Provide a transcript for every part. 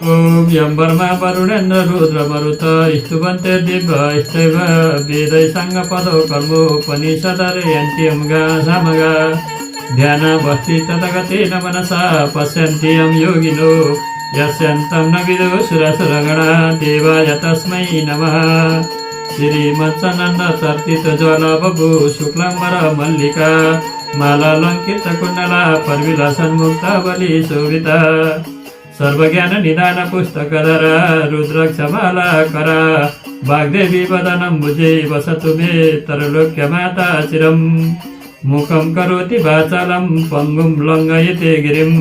ओम यम वर्मा वरुणेन्द्र रुद्र मरुत स्तुवन्ते दिव्य स्तैव वेदै साङ्गपदो कर्मोपनिषदर्यन्त्यं गासामगा ध्यान भक्ति तथगतेन मनसा पश्यन्ति यं योगिनो यस्यन्तं न विदुः सुरसुरगणा देवाय तस्मै नमः। श्रीमत्सनन्द चर्चित ज्वालाबभु शुक्लाम्बर मल्लिका मालालङ्कृत कुण्डला परिविलासन्मुक्तावली शोभिता सर्वज्ञान निदान पुस्तकधरा रुद्राक्षमाला करा वाग्देवी वदनं भुजे वसतु मे तरलोक्यमाता चिरम् मुखं करोति वाचालं पङ्गुं लङ्घयते गिरिं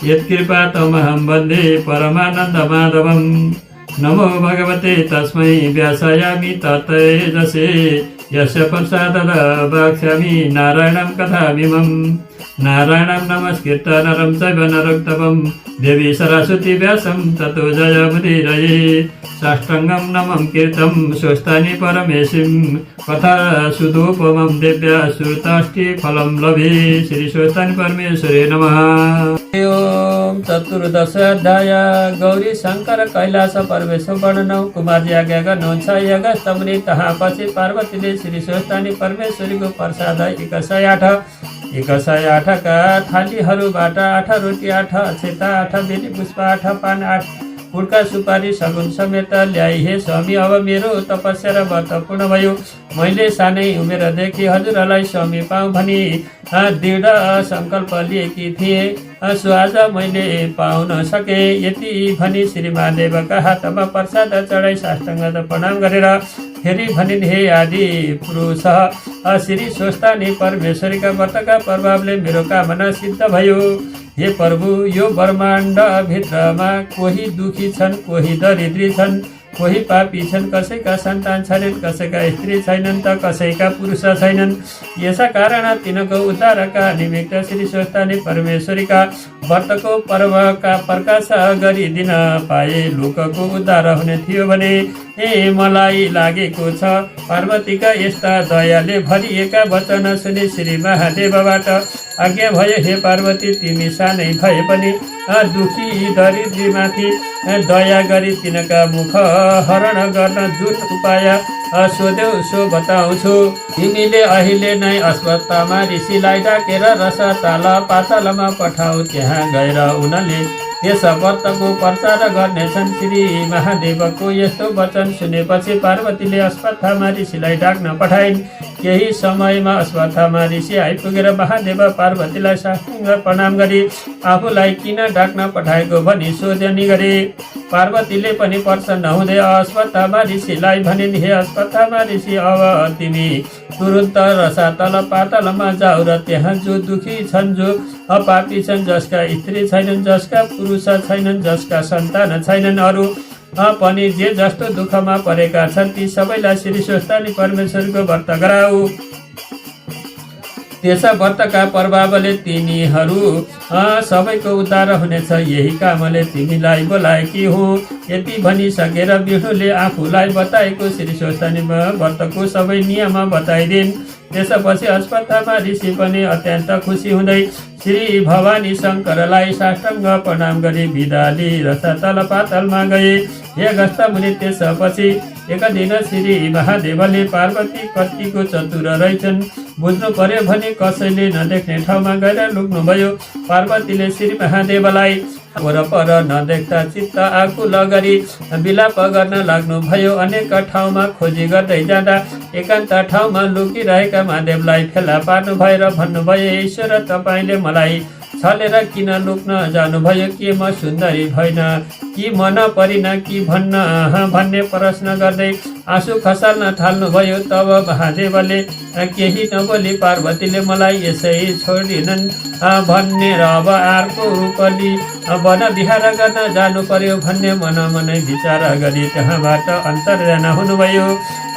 यत्कृपातमहं वन्दे परमानन्दमाधवम्। नमो भगवते तस्मै व्यासायामि तत्तेजसे यस्य प्रसादत वक्ष्यामि नारायणं कथामिमम्। नारायणं नमस्कृत्य नरं चैव नरोत्तमं देवी सरस्वती व्यासं ततो जयमुदीरये। साष्टाङ्गं नमं कीर्तं स्वस्तानि परमेशिं कथा सुदोपमं देव्या श्रुताष्टिफलं लभे। श्री स्वस्तानि परमेश्वरे नमः। ओम चतुर्दशाध्याय गौरी शङ्कर कैलास परमेश वर्णनौ कुमारजी आज्ञा गर्नुहुन्छ यज्ञस्तमुनि तहाँ पछि पार्वतीले श्री स्वस्तानी परमेश्वरीको प्रसाद 108 का थालीहरूबाट 8 रोटी 8 अक्षता 8 बेली पुष्प 8 पान 8 फुल्का सुपारी सगुन समेत ल्याई। हे स्वामी अब मेरो तपस्या र व्रत पूर्ण भयो। मैले सानै उमेरदेखि हजुरलाई स्वामी पाऊँ भनी दृढ सङ्कल्प लिएकी थिएँ। सो आज मैले पाउन सके। यति भनी श्री महादेवका हातमा प्रसाद चढाई साष्टाङ्ग प्रणाम गरेर फेरि भनिन् हे आदि पुरुष श्री स्वस्तानी परमेश्वरीका व्रतका प्रभावले मेरो कामना सिद्ध भयो। हे प्रभु यो ब्रह्माण्ड भित्रमा कोही दुखी छन् कोही दरिद्री छन् कोही पापी छन् कसैका सन्तान छैनन् कसैका स्त्री छैनन् त कसैका पुरुष छैनन्। यसै कारण तिनको उद्धारका निमित्त श्री स्वस्तानी परमेश्वरीका व्रतको पर्वका प्रकाश गरिदिन पाए लोकको उद्धार हुने थियो भने मलाई लागेको छ। पार्वतीका यस्ता दयाले भरिएका वचन सुनि श्री महादेवबाट आज्ञा भयो हे पार्वती तिमी सानै भए पनि दुखी दरिद्रीमाथि दया गरी तिनका मुख हरण गर्न जुन उपाय सोध्यौ सो बताउँछु। तिमीले अहिले नै अश्वत्थामा ऋषिलाई डाकेर रसताल पातालमा पठाऊ। त्यहाँ गएर उनले त्यस व्रतको प्रचार गर्नेछन्। श्री महादेवको यस्तो वचन सुनेपछि पार्वतीले अश्वत्थामा ऋषिलाई डाक्न पठाइन्। केही समयमा अश्वत्थामा ऋषि आइपुगेर महादेव पार्वतीलाई साष्टाङ्ग प्रणाम गरी आफूलाई किन डाक्न पठाएको भनी सोधनी गरे। पार्वतीले पनि प्रसन्न हुँदै अश्वत्थामा ऋषिलाई भनिन् हे अश्वत्थामा ऋषि अब तिमी तुरुन्त रसातल पातालमा जाऊ र त्यहाँ जो दुखी छन् जो अपापी छन् जसका स्त्री छैनन् जसका पुरुष छैनन् जसका सन्तान छैनन् अरू पनि जे जस्तो दुःखमा परेका छन् ती सबैलाई श्री स्वस्तानी परमेश्वरको व्रत गराऊ। त्यस व्रतका प्रभावले तिनीहरू सबैको उद्धार हुनेछ। यही कामले तिमीलाई बोलाएकी हुँ। यति भनिसकेर विष्णुले आफूलाई बताएको श्री स्वस्तानी व्रतको सबै नियम बताइदिन्। त्यसपछि अश्वत्थामा ऋषि पनि अत्यन्त खुसी हुँदै श्री भवानी शङ्करलाई साष्टाङ्ग प्रणाम गरी बिदा लिई रसातल पातालमा गए। हे गस्तमुनि त्यसपछि एक दिन श्री महादेवले पार्वती कतिको चतुर रहेछन् बुझ्नु पर्यो भने कसैले नदेख्ने ठाउँमा गएर लुक्नुभयो। पार्वतीले श्री महादेवलाई वरपर नदेख्दा चित्त आकुल गरी विलाप गर्न लाग्नुभयो। अनेक ठाउँमा खोजी गर्दै जाँदा एकान्त ठाउँमा लुकिरहेका महादेवलाई फेला पार्नु भएर भन्नुभयो ईश्वर तपाईँले मलाई छलेर किन लुक्न जानुभयो? के म सुन्दरी भइन कि मन परिन कि भन्ने प्रश्न गर्दै आँसु खसाल्न थाल्नुभयो। तब महादेवले केही नबोली पार्वतीले मलाई यसै छोडिदिनन् भन्ने र अब अर्को रूप लिई वन विहार गर्न जानु पर्यो भन्ने मनै विचार गरी त्यहाँबाट अन्तर्धान हुनुभयो।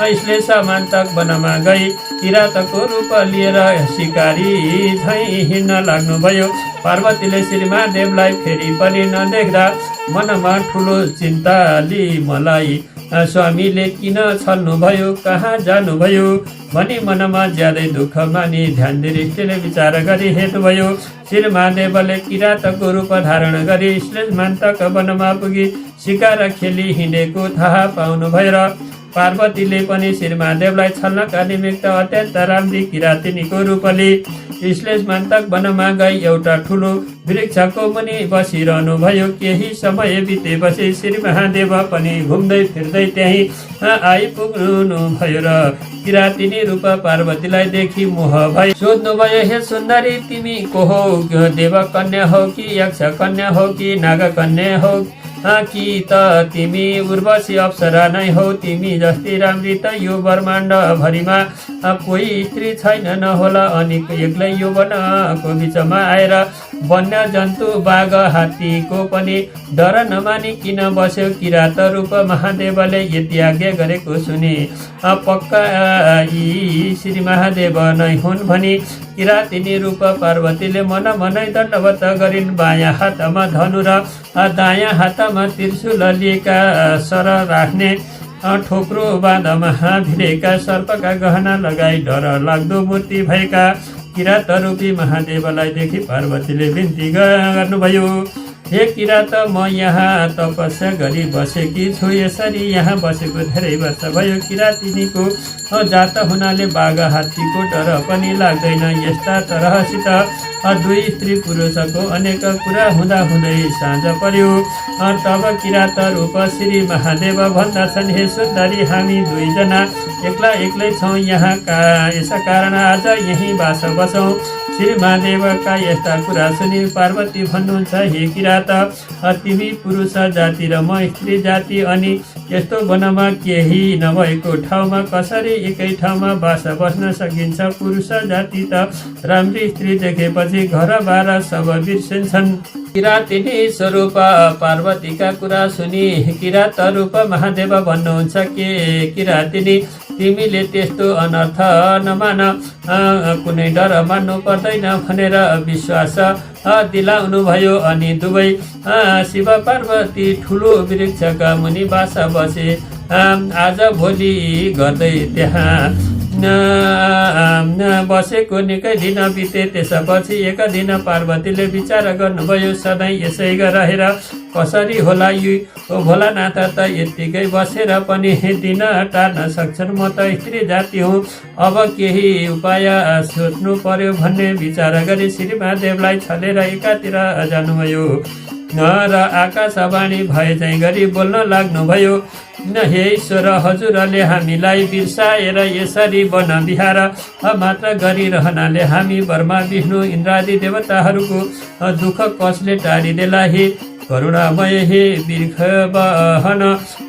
यसले समान्तक वनमा गई किरातको रूप लिएर शिकारी झैँ हिँड्न लाग्नुभयो। पार्वतीले श्री महादेवलाई फेरि पनि नदेख्दा मनमा ठुलो चिन्ता लिई मलाई स्वामीले किन छल्नुभयो कहाँ जानुभयो भनी मनमा ज्यादै दुःख मानी ध्यान दृष्टिले विचार गरी हेर्नुभयो। श्री महादेवले किरातको रूप धारण गरी श्लेषमान्तक वनमा पुगी शिकार खेली हिँडेको थाहा पाउनुभयो र पार्वतीले पनि श्री महादेवलाई छल्नका निमित्त अत्यन्त राम्री किरातिनीको रूपले श्लेषमान्तक वनमा गई एउटा ठुलो वृक्षको मुनि बसिरहनु भयो। केही समय बितेपछि श्री महादेव पनि घुम्दै फिर्दै त्यहीँ आइपुग्नु भयो र किरातिनी रूप पार्वतीलाई देखि मोह भयो। सोध्नुभयो, हे सुन्दरी तिमी को हो? देवकन्या हो कि यक्ष कन्या हो कि नागकन्या हो कि त तिमी उर्वशी अप्सरा नै हो? तिमी जस्तै राम्री त यो ब्रह्माण्ड भरिमा कोही स्त्री छैन नहोला। अनि एक्लै यो वनको बिचमा आएर वन्य जन्तु बाघ हात्तीको पनि डर नमानी किन बस्यो? किरात रूप महादेवले यति आज्ञा गरेको सुने पक्का यी श्री महादेव नै हुन् भनी किरातिनी रूप पार्वतीले मन मनै दण्डवत गरिन्। बायाँ हातमा धनु र दायाँ हातमा त्रिशूल लिएका सर राख्ने ठोक्रो बाँधमा भिरेका सर्पका गहना लगाई डर लाग्दो मूर्ति भएका किरात रूपी महादेवलाई देखि पार्वतीले बिन्ती गर्नुभयो, हे किरात म यहाँ तपस्या गरी बसेकी छु। यसरी यहाँ बसेको धेरै वर्ष भयो। किरातिनीको जात हुनाले बाघ हात्तीको डर पनि लाग्दैन। यस्ता तरहसित दुई स्त्री पुरुषको अनेक कुरा हुँदा हुँदै साँझ पर्यो। तब किरात रूप श्री महादेव भन्दछन्, हे सुन्दरी हामी दुईजना एक्ला एक्लै छौँ यहाँ यस कारण आज यहीँ बास बसौँ। श्री महादेवका यस्ता कुरा सुनि पार्वती भन्नुहुन्छ, हे किरात तिमी पुरुष जाति र म स्त्री जाति अनि यस्तो वनमा केही नभएको ठाउँमा कसरी एकै ठाउँमा बास बस्न सकिन्छ? पुरुष जाति त राम्री स्त्री देखेपछि घरबार सब बिर्सिन्छन्। किरातिनी स्वरूप पार्वतीका कुरा सुनि किरात रूप महादेव भन्नुहुन्छ, के किरातिनी तिमीले त्यस्तो अनर्थ नमान, कुनै डर मान्नु पर्दैन भनेर विश्वास दिलाउनु भयो। अनि दुवै शिव पार्वती ठुलो वृक्षका मुनि बास बसे। आज भोलि गर्दै त्यहाँ बसेको निकै दिन बिते। त्यसपछि एक दिन पार्वतीले विचार गर्नुभयो, सधैँ यसै रहेर कसरी होला? यो भोलानाथ त यत्तिकै बसेर पनि दिन टार्न सक्छन्। म त स्त्री जाति हुँ, अब केही उपाय सोच्नु पर्यो भन्ने विचार गरी श्री महादेवलाई छलेर एकातिर जानुभयो र आकाशवाणी भए चाहिँ गरी बोल्न लाग्नुभयो, हे ईश्वर हजुरले हामीलाई बिर्साएर यसरी वन विहार मात्र गरिरहनाले हामी ब्रह्मा विष्णु इन्द्रादि देवताहरूको दुःख कसले टारिदेला? हे करुणामय, हे बिर्ख बहन,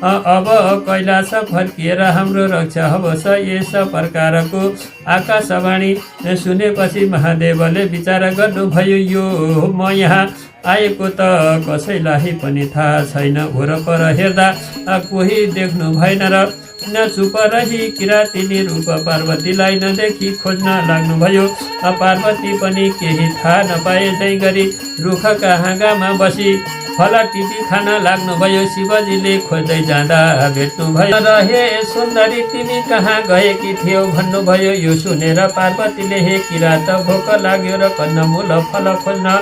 अब कैलाश फर्किएर हाम्रो रक्षा होस्। यस प्रकारको आकाशवाणी सुनेपछि महादेवले विचार गर्नुभयो, यो म यहाँ आएको त कसैलाई पनि थाहा छैन। वरपर हेर्दा कोही देख्नु भएन र चुप रही किरातिनी रूप पार्वतीलाई नदेखि खोज्न लाग्नुभयो। पार्वती पनि केही थाहा नपाए झैँ गरी रुखका हाँगामा बसी फल टिपी खान लाग्नुभयो। शिवजीले खोज्दै जाँदा भेट्नुभयो र हे सुन्दरी तिमी कहाँ गएकी थियौ भन्नुभयो। यो सुनेर पार्वतीले, हे किरात भोक लाग्यो र कन्दमूल फल खोज्न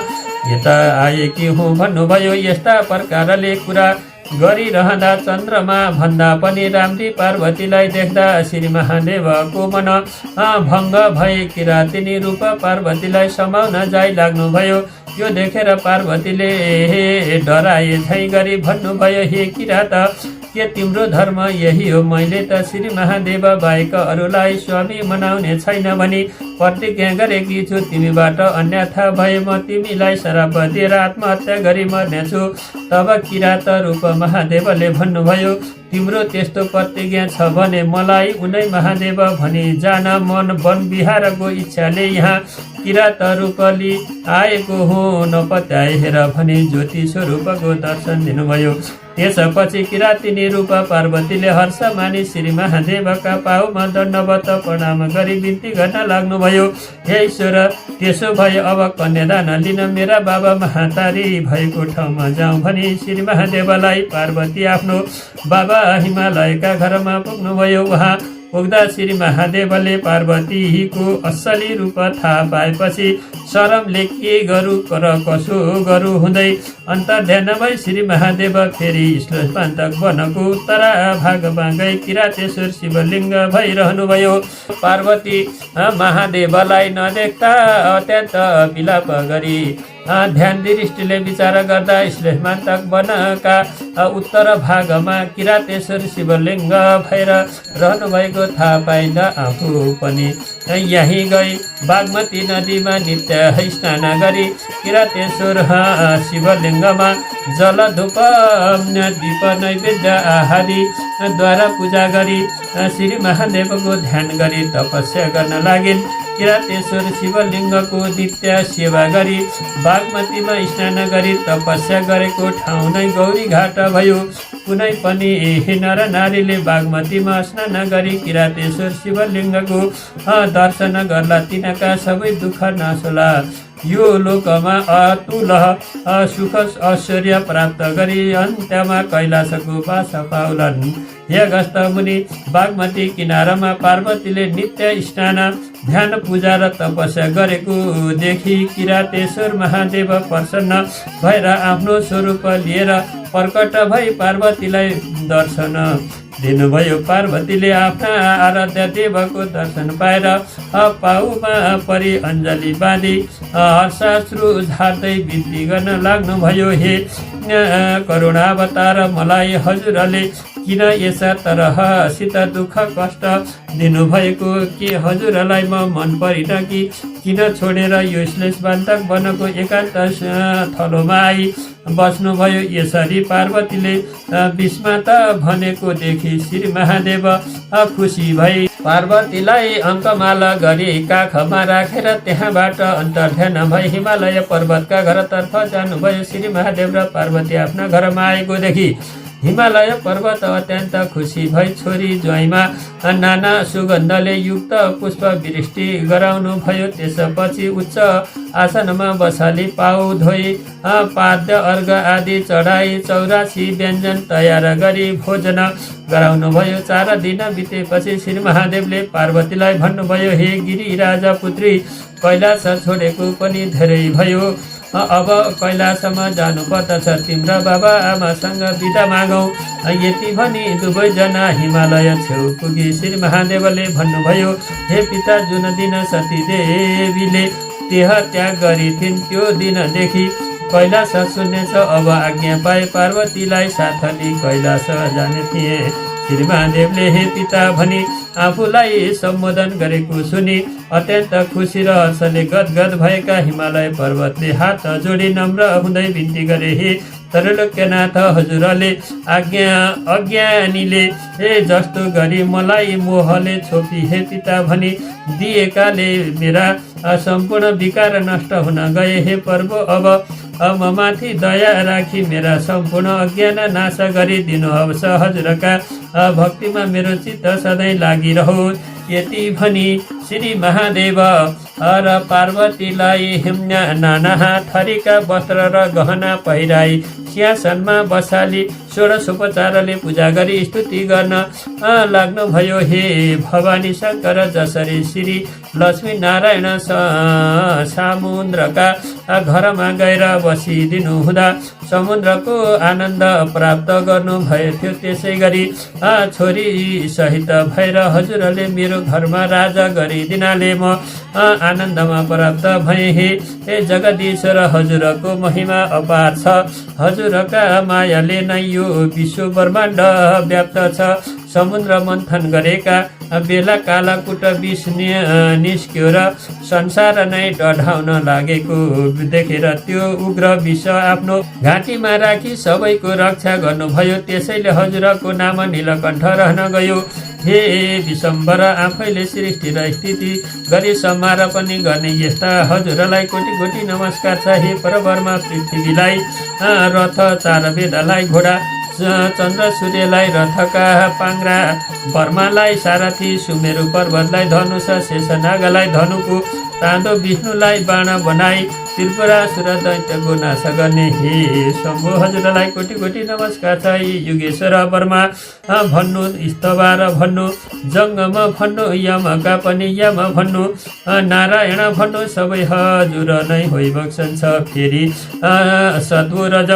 यता आएकी हुँ भन्नुभयो। यस्ता प्रकारले कुरा गरिरहँदा चन्द्रमा भन्दा पनि राम्री पार्वतीलाई देख्दा श्री महादेवको मन भङ्ग भए किरातिनी रूप पार्वतीलाई समाउन जाइ लाग्नुभयो। यो देखेर पार्वतीले डराए झैँ गरी भन्नुभयो, हे किरात के तिम्रो धर्म यही हो? मैले त श्री महादेव बाहेक अरूलाई स्वामी मनाउने छैन भनी प्रतिज्ञा गरेकी छु। तिमीबाट अन्यथा भए म तिमीलाई श्राप दिएर आत्महत्या गरी मर्नेछु। तब किरात रूप महादेवले भन्नुभयो, तिम्रो त्यस्तो प्रतिज्ञा छ भने मलाई उनै महादेव भनी जान मन वन विहारको इच्छाले यहाँ किरात रूपले आएको हुँ नपत्याए हेर भनी ज्योति स्वरूपको दर्शन दिनुभयो। त्यसपछि किरातिनी रूप पार्वतीले हर्ष मानी श्री महादेवका पाउमा दण्डवत प्रणाम गरी बिन्ती गर्न लाग्नुभयो। भन्नुभयो। हे ईश्वर, त्यसो भए अब कन्यादान लिन मेरा बाबा महातारी भएको ठाउँमा जाउँ भनी श्री महादेवलाई पार्वती आफ्नो बाबा हिमालयका घरमा पुग्नुभयो। उहाँ पुग्दा श्री महादेवले पार्वतीको असली रूप थाहा पाएपछि शरमले के गरू र कसो गरू हुँदै अन्तर्ध्यान भई श्री महादेव फेरि श्लोषपान्तक वनको उत्तरा भागमा गई किरातेश्वर शिवलिङ्ग भइरहनुभयो। पार्वती महादेवलाई नदेख्दा अत्यन्त विलाप गरी ध्यान दृष्टिले विचार गर्दा श्लेषमान्तक वनका उत्तर भागमा किरातेश्वर शिवलिङ्ग भएर रहनुभएको थाहा पाइँदा आफू पनि यहीँ गई बागमती नदीमा नित्य स्नान गरी किरातेश्वर शिवलिङ्गमा जल धूप दीप नैवेद्य आदि पूजा गरी श्री महादेवको ध्यान गरी तपस्या गर्न लागिन्। किरातेश्वर शिवलिङ्गको नित्य सेवा गरी बागमतीमा स्नान गरी तपस्या गरेको ठाउँ नै गौरी घाट भयो। कुनै पनि नर नारीले बागमतीमा स्नान गरी किरातेश्वर शिवलिङ्गको दर्शन गर्ला तिनका सबै दुःख नासोला। यो लोकमा अतुल सुख ऐश्वर्य प्राप्त गरी अन्त्यमा कैलाशको बास पाउलन्। हे अगस्त मुनि, बागमती किनारामा पार्वतीले नित्य स्नान ध्यान पूजा र तपस्या गरेको देखि किरातेश्वर महादेव प्रसन्न भएर आफ्नो स्वरूप लिएर प्रकट भई पार्वतीलाई दर्शन दिनुभयो। पार्वतीले आफ्ना आराध्य देवको दर्शन पाएर पाउमा परि अञ्जली बाँधी हर्षाश्रु झार्दै बिन्ती गर्न लाग्नुभयो। हे करुणावतार, मलाई हजुरले किन यसा तरहसित दुःख कष्ट दिनुभएको? के हजुरलाई म मन परिन कि किन छोडेर यो श्लेषबान्तक वनको एकान्त थलोमा आई बस्नुभयो? यसरी पार्वतीले विस्मा त भनेको देखि श्री महादेव खुसी भई पार्वतीलाई अङ्कमाला गरी काखमा राखेर त्यहाँबाट अन्तर्ध्यान भई हिमालय पर्वतका घरतर्फ जानुभयो। श्री महादेव र पार्वती आफ्ना घरमा आएको देखि हिमालय पर्वत अत्यन्त खुसी भई छोरी ज्वाइँमा नाना सुगन्धले युक्त पुष्प वृष्टि गराउनु भयो। त्यसपछि उच्च आसनमा बसाली पाउ धोई पाद्य अर्घ आदि चढाई 84 व्यञ्जन तयार गरी भोजन गराउनु भयो। 4 दिन बितेपछि श्री महादेवले पार्वतीलाई भन्नुभयो, हे गिरिराज पुत्री, कैलाश छोडेको पनि धेरै भयो। अब कैलाशमा जानुपर्दछ। तिम्रा बाबा आमासँग बिदा मागौँ। यति भनी दुवैजना हिमालय छेउ पुगी श्री महादेवले भन्नुभयो, हे पिता, जुन दिन सती देवीले देह त्याग गरिथिन् त्यो दिनदेखि कैलाश शून्य छ। अब आज्ञा पाए पार्वतीलाई साथली कैलाश जाने थिए। श्री महादेवले हे पिता भनी आफूलाई सम्बोधन गरेको सुनि अत्यन्त खुसी र हर्षले गदगद भएका हिमालय पर्वतले हात जोडी नम्र हुँदै बिन्ती गरे, हे त्रैलोक्यनाथ, हजुरले अज्ञानीले जस्तो गरी मलाई मोहले छोपी हे पिता भनी दिएकाले मेरा सम्पूर्ण विकार नष्ट हुन गए। हे प्रभु, अब माथि दया राखी मेरा सम्पूर्ण अज्ञान नाश गरिदिनुहोस्। हजुरका भक्तिमा मेरो चित्त सधैँ लागिरहोस्। यति भनी श्री महादेव र पार्वतीलाई नाना थरीका वस्त्र र गहना पहिराई सिंहासनमा बसाली षोडशोपचारले पूजा गरी स्तुति गर्न लाग्नुभयो। हे भवानी शङ्कर, जसरी श्री लक्ष्मी नारायण समुद्रका घरमा गएर बसिदिनु हुँदा समुद्रको आनन्द प्राप्त गर्नु भयो थियो, त्यसै गरी छोरी सहित भएर हजुरले मेरो घरमा राजा गरिदिनाले म आनन्दमा प्राप्त भएँ। हे जगदीश्वर, हजुरको महिमा अपार छ। हजुरका मायाले नै यो विश्व ब्रह्माण्ड व्याप्त छ। समुद्र मन्थन गरेका बेला कालाकुट विष निस्क्यो र संसार नै डढाउन लागेको देखेर त्यो उग्र विष आफ्नो घाँटीमा राखी सबैको रक्षा गर्नुभयो। त्यसैले हजुरको नाम नीलकण्ठ रहन गयो। हे विशम्बर, आफैले सृष्टि र स्थिति गरी संहार पनि गर्ने यस्ता हजुरलाई कोटि कोटि नमस्कार छ। हे परब्रह्म, पृथ्वीलाई रथ, 4 वेदलाई घोडा, चन्द्र सूर्यलाई रथका पाङ्ग्रा, बर्मालाई सारथी, सुमेरु पर्वतलाई धनुष, शेषनागलाई धनुको तान्दो, विष्णुलाई बाण बनाई त्रिपुरासुर दैत्यको नाश गर्ने। हे शम्भु हजुरलाई कोटि कोटि नमस्कार छ। युगेश्वर वर्मा भन्नु, स्तवार भन्नु, जङ्गम भन्नु, यमका पनि यम भन्नु, नारायण भन्नु, सबै हजुर नै होइ बक्सन्छ। फेरि सद्गु रज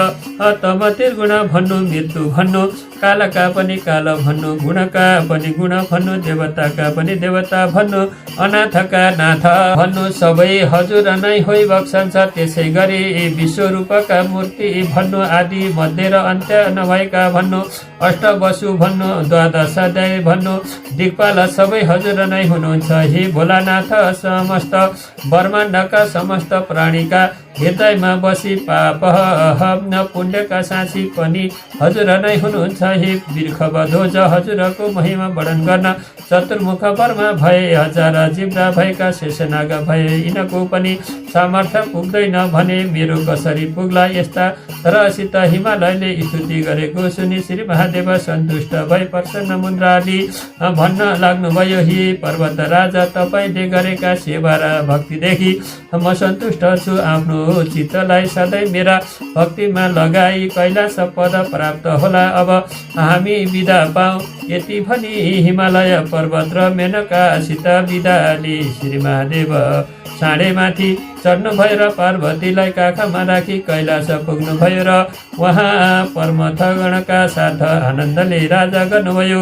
तम त्रिगुण भन्नु, मृत्यु भन्नु, कालका पनि काल भन्नु, गुणका पनि गुण भन्नु, देवताका पनि देवता भन्नु, अनाथका नाथ भन्नु, सबै हजुर नै होइ बक्सन्छ। त्यसै गरी विश्वरूपका मूर्ति भन्नु, आदि मध्य र अन्त्य नभएका भन्नु, अष्टवसु भन्नु, द्वादशाध्याय भन्नु, दिक्पाल सबै हजुर नै हुनुहुन्छ। हे भोलानाथ समस्त ब्रह्माण्डका समस्त प्राणीका हृदयमा बसी पाप पुण्यका साँची पनि हजुर नै हुनुहुन्छ। हे बिर्खबध्वज हजुरको महिमा वर्णन गर्न चतुर्मुख वर्मा भए, हजार जिब्रा भएका शेषनाग भए, यिनको पनि सामर्थ्य पुग्दैन भने मेरो कसरी पुग्ला। यस्ता रसित हिमालयले स्तुति गरेको सुनि श्री महादेव सन्तुष्ट भई प्रसन्न मुन्द्राली भन्न लाग्नुभयो। हे पर्वत राजा, तपाईँले गरेका सेवा र भक्तिदेखि म सन्तुष्ट छु। आफ्नो चित्तलाई सधैँ मेरा भक्तिमा लगाई कैलाश पद प्राप्त होला। अब हामी बिदा पाऊ। यति भनी हिमालय पर्वत र मेनकासित बिदा लिए श्री महादेव साँडे माथि चढ्नु भयो र पार्वतीलाई काखमा राखी कैलाश पुग्नु भयो र उहाँ परमथगणका साथ आनन्दले राजा गर्नुभयो।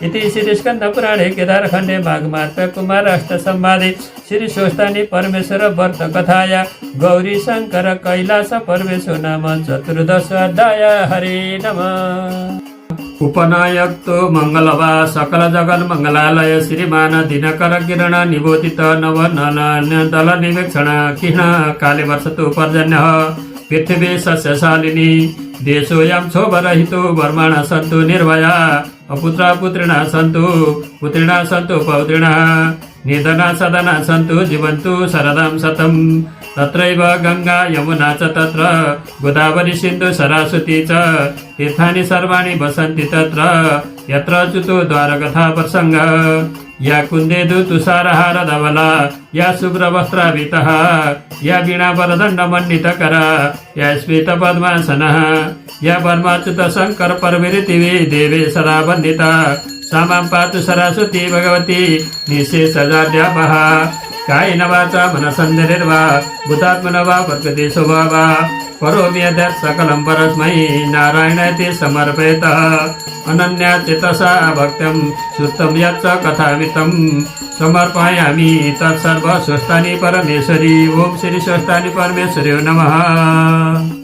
इति श्री स्कन्द पुराणे केदारखण्डे माघमार्ग कुमार अष्ट संवादे श्री स्वस्तानी परमेश्वर व्रत कथाया गौरी शंकर कैलाश परमेश्वर नाम चतुर्दश अध्याय। हरे नमः। उपनायक्तो मङ्गलवा सकल जगन मङ्गलालय श्रीमान दिनकर किरण निबोधित नवनन दल निवेक्षण किण काले वर्षतु पर्जन्य पृथिवी सस्यशालिनी देशोऽयं क्षोभरहितो वर्माणा सन्तु निर्भया अपुत्रा पुत्रिणा सन्तु पुत्रिणा सन्तु पौत्रिणा निधना सदना सन्तु जीवन्तु शरदां शतं तत्रैव गङ्गा यमुना च तत्र गोदावरी सिन्धु सरस्वती च तीर्थानि सर्वाणि वसन्ति तत्र यत्र च्युतो द्वारकथा प्रसङ्ग या कुन्देदु तुषारहार धवला या शुभ्रवस्त्राभितः या वीणावरदण्डमण्डितकरा या श्वेतपद्मासनः या वर्माच्युत शङ्कर परमेरितिवे देवे सदा वन्दिता सामां पातु सरस्वती भगवती निःशेषजाड्यापः कायेन वाचा मनसन्देर्वा भूतात्मना वा प्रकृति स्वभावा करोमि यद्यत् सकलं परस्मै नारायणाय समर्पयतः अनन्या चेतसा भक्तं सुस्तं यच्च कथामितं समर्पयामि तत्सर्व स्वस्तानि परमेश्वरी। ओम श्री स्वस्तानि परमेश्वरी नमः।